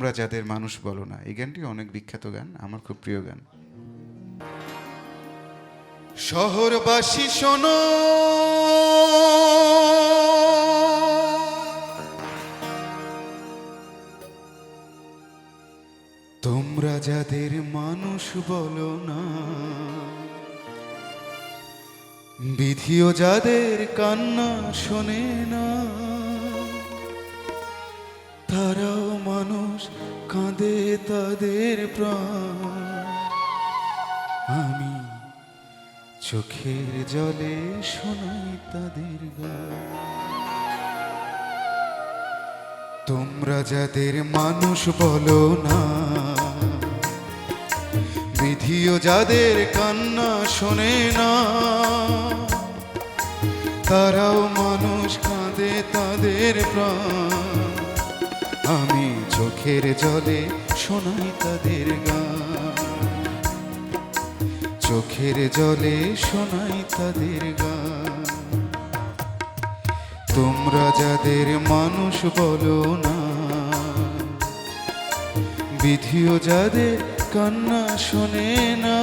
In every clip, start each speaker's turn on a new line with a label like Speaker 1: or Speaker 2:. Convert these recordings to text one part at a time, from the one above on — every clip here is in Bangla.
Speaker 1: তোমরা যাদের মানুষ বলো না। এই গানটি অনেক বিখ্যাত গান, আমার খুব প্রিয় গান। শহরবাসী শোনো, তোমরা যাদের মানুষ বলো না, বিধিও যাদের কান্না শোনে না, তারাও মানুষ, কাঁদে তাদের প্রাণ। আমি চোখের জলে শোনাই তাদের গান। তোমরা যাদের মানুষ বলো না, বিধিও যাদের কান্না শোনে না, তারাও মানুষ, কাঁদে তাদের প্রাণ। আমি চোখের জলে শোনাই তাদের গান, চোখের জলে শোনাই তাদের গান। তোমরা যাদের মানুষ বলো না, বিধিও যাদের কান্না শোনে না,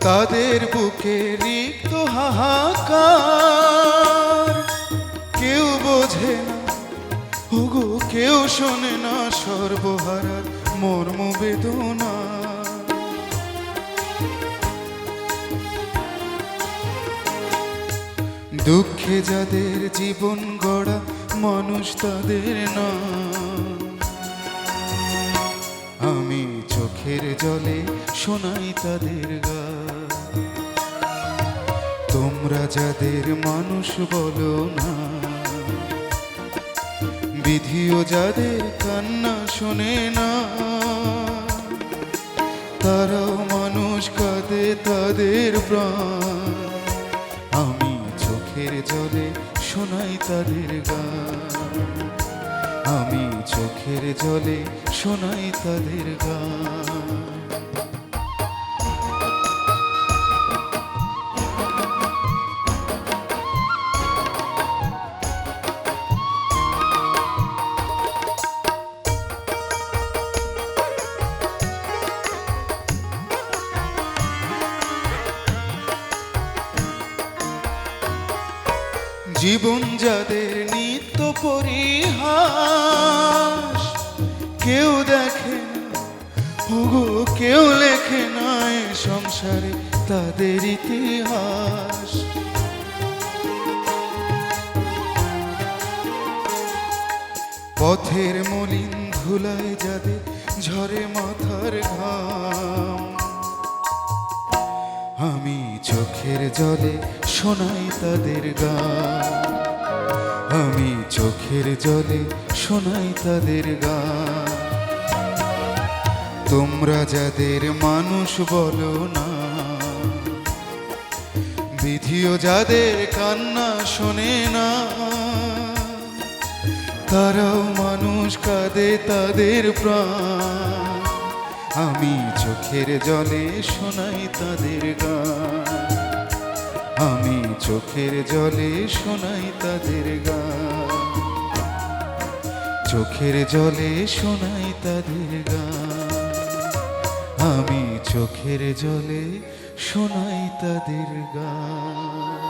Speaker 1: তাদের বুকে রিক্ত হাহাকার, কেউ বোঝে না ওগো, কেউ শোনে না সর্বহারার মর্ম বেদনা। দুঃখে যাদের জীবন গড়া মানুষ তাদের না। আমি চোখের জলে শোনাই তাদের গান। তোমরা যাদের মানুষ বলো না, বিধিও যাদের কান্না শোনে না, তারাও মানুষ, কাঁদে তাদের প্রাণ। আমি চোখের জলে শোনাই তাদের গান, আমি চোখের জলে শোনাই তাদের গান। জীবন যাদের নিত্য পরিহাস, কেউ দেখে না ওগো, কেউ লেখে না এ সংসারে তাদের ইতিহাস। পথের মলিন ধুলায় যাদের ঝরে মাথার ঘাম, আমি চোখের জলে শোনাই তাদের গান, আমি চোখের জলে শোনাই তাদের গান। তোমরা যাদের মানুষ বলো না, বিধিও যাদের কান্না শোনে না, তারাও মানুষ, কাঁদে তাদের প্রাণ। আমি চোখের জলে শোনাই তাদের গান, আমি চোখের জলে শোনাই তাদের গান, চোখের জলে শোনাই তাদের গান, আমি চোখের জলে শোনাই তাদের গান।